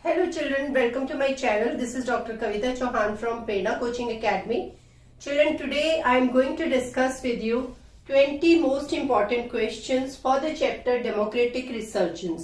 Hello children, welcome to my channel. This is Dr. Kavita Chauhan from Prerna Coaching Academy. Children, today I am going to discuss with you 20 most important questions for the chapter Democratic Resurgence.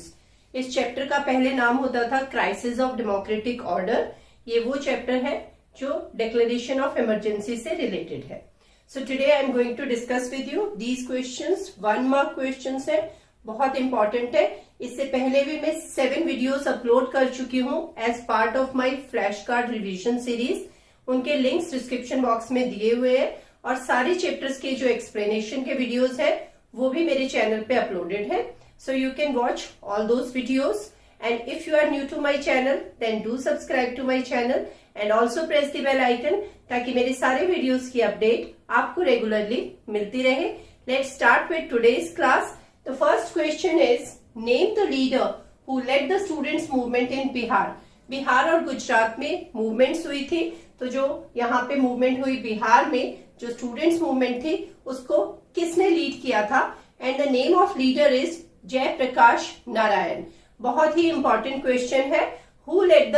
इस chapter का पहले नाम होता था crisis of democratic order. ये वो chapter है जो डिक्लेरेशन ऑफ इमरजेंसी से रिलेटेड है. So today I am going to discuss with you these questions. 1 mark questions है, बहुत इंपॉर्टेंट है. इससे पहले भी मैं 7 वीडियोस अपलोड कर चुकी हूँ as part of my flash card revision series. उनके लिंक्स डिस्क्रिप्शन बॉक्स में दिए हुए हैं और सारे चैप्टर्स के जो एक्सप्लेनेशन के वीडियोस है वो भी मेरे चैनल पे अपलोडेड है. So you can watch all those videos, and if you are new to my channel then do subscribe to my channel and also press the bell icon ताकि मेरे सारे videos की update आपको regularly मिलती रहे. Let's start with today's class. The first question is name the leader who led the students movement in Bihar. Bihar और गुजरात में movements हुई थी, तो जो यहाँ पे मूवमेंट हुई बिहार में, जो स्टूडेंट्स मूवमेंट थी, उसको किसने लीड किया था? And the name of leader is Jayaprakash Narayan. बहुत ही इंपॉर्टेंट क्वेश्चन है. Who led the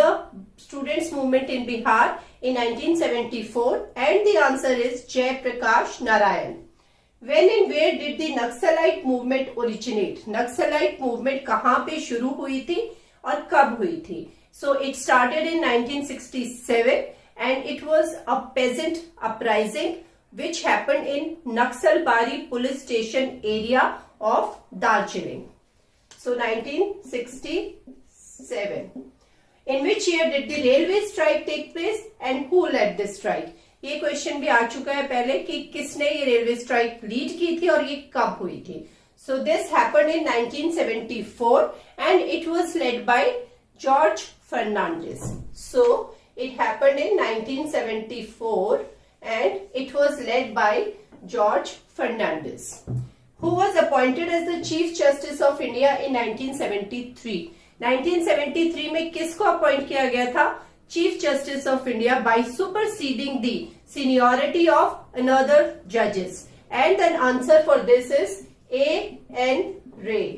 students movement in Bihar in 1974? And the answer is Jayaprakash Narayan. When and where did the Naxalite movement originate? Naxalite movement कहाँ पे शुरू हुई थी और कब हुई थी? So it started in 1967 and it was a peasant uprising which happened in Naxalbari police station area of Darjeeling. So 1967. In which year did the railway strike take place and who led this strike? ये question भी आ चुका है पहले कि किसने ये railway strike lead की थी और ये कब हुई थी. So this happened in 1974 and it was led by George Fernandes. So it happened in 1974 and it was led by George Fernandez, who was appointed as the Chief Justice of India in 1973. 1973 में किसको appoint किया गया था? Chief Justice of India by superseding the seniority of another judges. And the answer for this is A.N. Ray.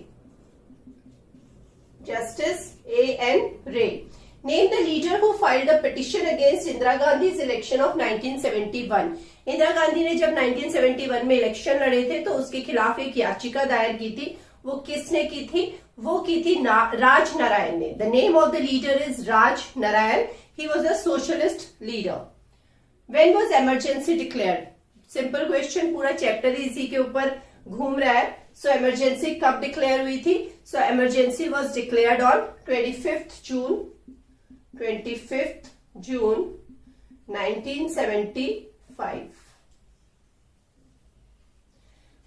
Justice A.N. Ray. Name the leader who filed a petition against Indira Gandhi's election of 1971. Indira Gandhi ने जब 1971 में election लड़े थे तो उसके खिलाफ एक याचिका दायर की थी. वो किसने की थी? वो की थी राज नारायण ने. The name of the leader is Raj Narayan. He was a socialist leader. When was emergency declared? Simple question, पूरा चैप्टर इसी के ऊपर घूम रहा है. सो इमरजेंसी कब डिक्लेयर हुई थी? So emergency was declared on 25th June 1975.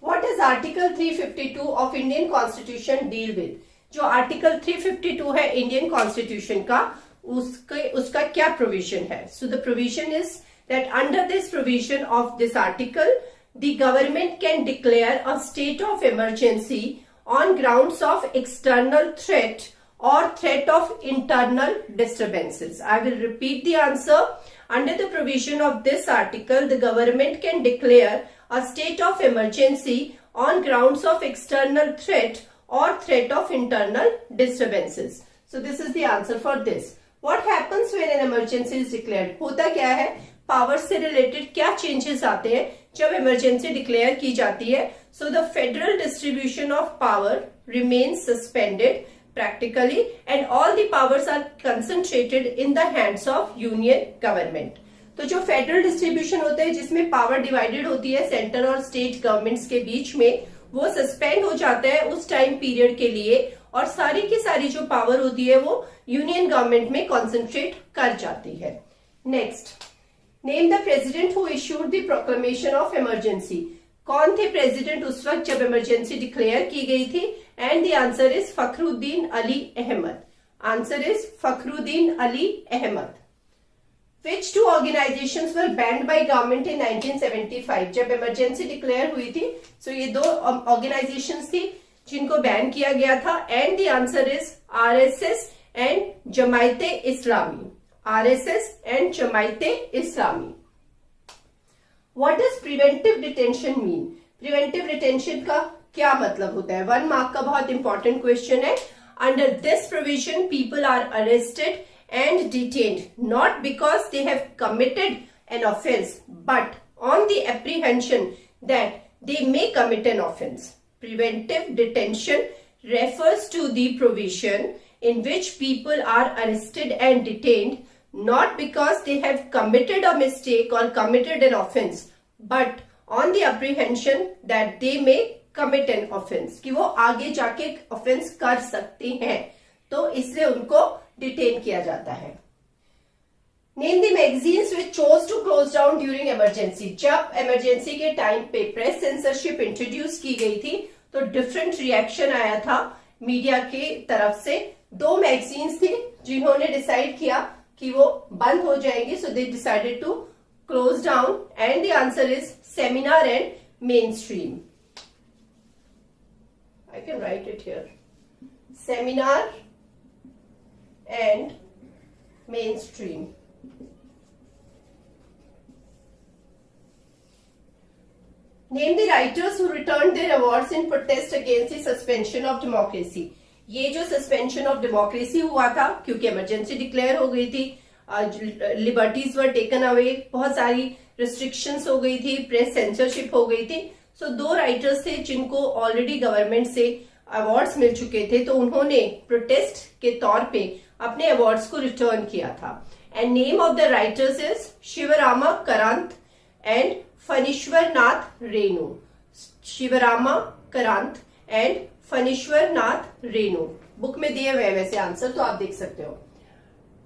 What does Article 352 of Indian Constitution deal with? जो आर्टिकल 352 है इंडियन कॉन्स्टिट्यूशन का, उसका क्या प्रोविजन है? So the provision is that under this provision of this article the government can declare a state of emergency on grounds of external threat or threat of internal disturbances. I will repeat the answer. Under the provision of this article, the government can declare a state of emergency on grounds of external threat or threat of internal disturbances. So this is the answer for this. What happens when an emergency is declared? होता क्या है? Power से related क्या changes आते हैं जब emergency declare की जाती है? So the federal distribution of power remains suspended practically and all the powers are concentrated in the hands of union government. तो जो फेडरल डिस्ट्रीब्यूशन होता है जिसमें पावर डिवाइडेड होती है सेंटर और स्टेट गवर्नमेंट्स के बीच में, वो सस्पेंड हो जाता है उस टाइम पीरियड के लिए और सारी की सारी जो पावर होती है वो यूनियन गवर्नमेंट में कॉन्सेंट्रेट कर जाती है. Next, name the president who issued the proclamation of emergency. कौन थे प्रेसिडेंट उस वक्त जब इमरजेंसी डिक्लेयर की गई थी? And the answer is Fakhruddin Ali Ahmed. Answer is Fakhruddin Ali Ahmed. Which two organizations were banned by government in 1975? जब इमरजेंसी डिक्लेयर हुई थी, सो ये दो ऑर्गेनाइजेशंस थी जिनको बैन किया गया था. And the answer is RSS and Jamaate Islami. RSS and Jamaate Islami. What does preventive detention mean? Preventive detention का क्या मतलब होता है? 1 मार्क का बहुत इंपॉर्टेंट क्वेश्चन है. Under this provision, people are arrested and detained not because they have committed an offense, but on the apprehension that they may commit an offense. Preventive detention refers to the provision in which people are arrested and detained not because they have committed a mistake or committed an offense, but on the apprehension that they may commit an offense, कि वो आगे जाके offense कर सकते हैं, तो इसलिए उनको detain किया जाता है. Name the magazines which chose to close down during emergency. जब emergency के टाइम पे press censorship introduce की गई थी, तो different reaction आया था मीडिया के तरफ से. 2 मैगजीन्स थी जिन्होंने डिसाइड किया कि वो बंद हो जाएंगे, so they decided to close down, and the answer is Seminar and Mainstream. I can write it here. Seminar and Mainstream. Name the writers who returned their awards in protest against the suspension of democracy. ये जो suspension of democracy हुआ था क्योंकि emergency declare हो गई थी, liberties were taken away, बहुत सारी रिस्ट्रिक्शंस हो गई थी, प्रेस सेंसरशिप हो गई थी. सो 2 राइटर्स थे जिनको ऑलरेडी गवर्नमेंट से अवार्ड्स मिल चुके थे, तो उन्होंने प्रोटेस्ट के तौर पे अपने अवार्ड्स को रिटर्न किया था. And name of the writers is Shivarama Karanth and Phanishwar Nath Renu. Shivarama Karanth and Phanishwar Nath Renu. Book में दिए हुए वैसे आंसर, तो आप देख सकते हो.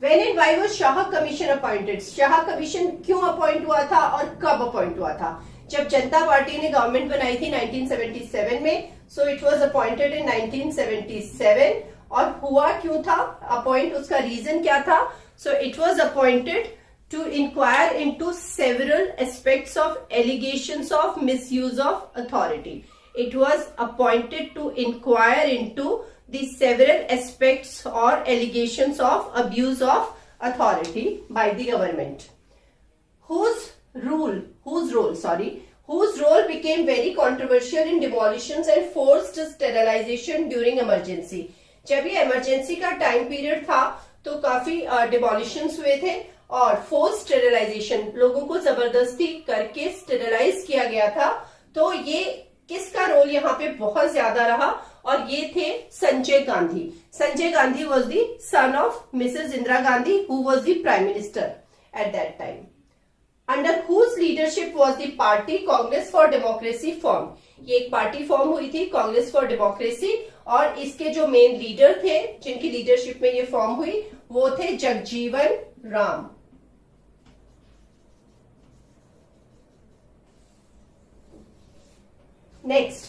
When and why was Shah commission appointed? Shah commission क्यों अपॉइंट हुआ था और कब अपॉइंट हुआ था? जब जनता पार्टी ने गवर्नमेंट बनाई थी 1977 में, so it was appointed in 1977. और हुआ क्यों था अपॉइंट, उसका रीजन क्या था? So it was appointed to inquire into several aspects of allegations of misuse of authority. It was appointed to inquire into the several aspects or allegations of abuse of authority by the government. Whose role became very controversial in demolitions and forced sterilization during emergency. जब ये emergency का time period था तो काफी demolitions हुए थे और force sterilisation, लोगों को जबरदस्ती करके स्टेरिलाइज किया गया था. तो ये किसका रोल यहाँ पे बहुत ज्यादा रहा? और ये थे Sanjay Gandhi. Sanjay Gandhi was the son of Mrs Indira Gandhi who was the prime minister at that time. Under whose leadership was the party Congress for democracy form. ये एक पार्टी फॉर्म हुई थी कांग्रेस फॉर डेमोक्रेसी, और इसके जो मेन लीडर थे जिनकी लीडरशिप में ये फॉर्म हुई वो थे Jagjivan Ram. Next,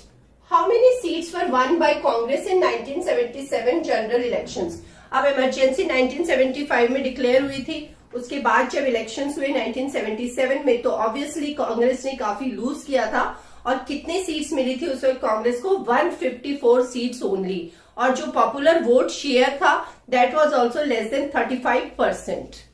how many seats were won by Congress in 1977 general elections? अब इमरजेंसी 1975 में डिक्लेयर हुई थी, उसके बाद जब इलेक्शंस हुए 1977 में, तो ऑब्वियसली कांग्रेस ने काफी लूज किया था. और कितनी सीट्स मिली थी उस वक्त कांग्रेस को? 154 सीट्स ओनली. और जो पॉपुलर वोट शेयर था that was also less than 35%.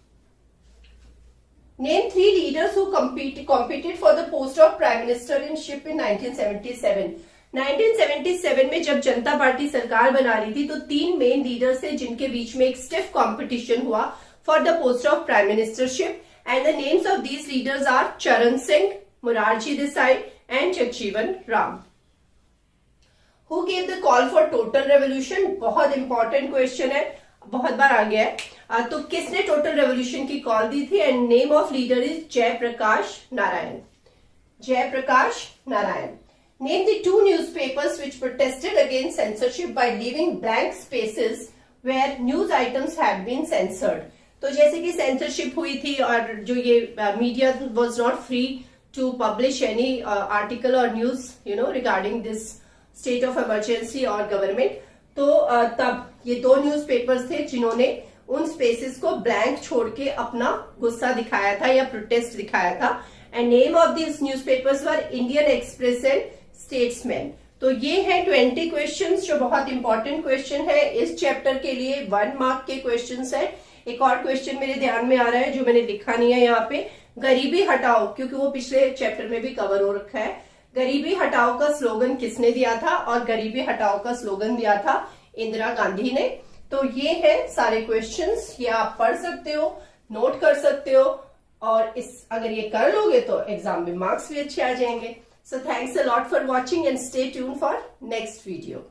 Name 3 leaders who competed for the post of prime ministership in 1977. 1977 में जब जनता पार्टी सरकार बना रही थी तो 3 मेन लीडर्स थे जिनके बीच में एक स्टिफ कंपटीशन हुआ for the post of prime ministership. And the names of these leaders are Charan Singh, Morarji Desai and Jagjivan Ram. Who gave the call for total revolution? बहुत इंपॉर्टेंट क्वेश्चन है, बहुत बार आ गया है. तो किसने टोटल रेवोल्यूशन की कॉल दी थी? And name of leader is Jayaprakash Narayan. Jayaprakash Narayan. Name the 2 newspapers which protested against censorship by leaving blank spaces where news items had been censored. तो जैसे कि सेंसरशिप हुई थी और जो ये media was not free to publish any article और news regarding this state of emergency और गवर्नमेंट, तो तब ये 2 न्यूज़पेपर्स थे जिन्होंने उन स्पेसेस को ब्लैंक छोड़ के अपना गुस्सा दिखाया था या प्रोटेस्ट दिखाया था. And name of this newspapers were Indian express and statesman. तो ये है 20 क्वेश्चंस जो बहुत इंपॉर्टेंट क्वेश्चन है इस चैप्टर के लिए. 1 मार्क के क्वेश्चंस है. एक और क्वेश्चन मेरे ध्यान में आ रहा है जो मैंने लिखा नहीं है यहाँ पे, गरीबी हटाओ, क्योंकि वो पिछले चैप्टर में भी कवर हो रखा है. गरीबी हटाओ का स्लोगन किसने दिया था? और गरीबी हटाओ का स्लोगन दिया था इंदिरा गांधी ने। तो ये है सारे क्वेश्चंस, ये आप पढ़ सकते हो, नोट कर सकते हो, और अगर ये कर लोगे तो एग्जाम में मार्क्स भी अच्छे आ जाएंगे। So thanks a lot for watching and stay tune for next video.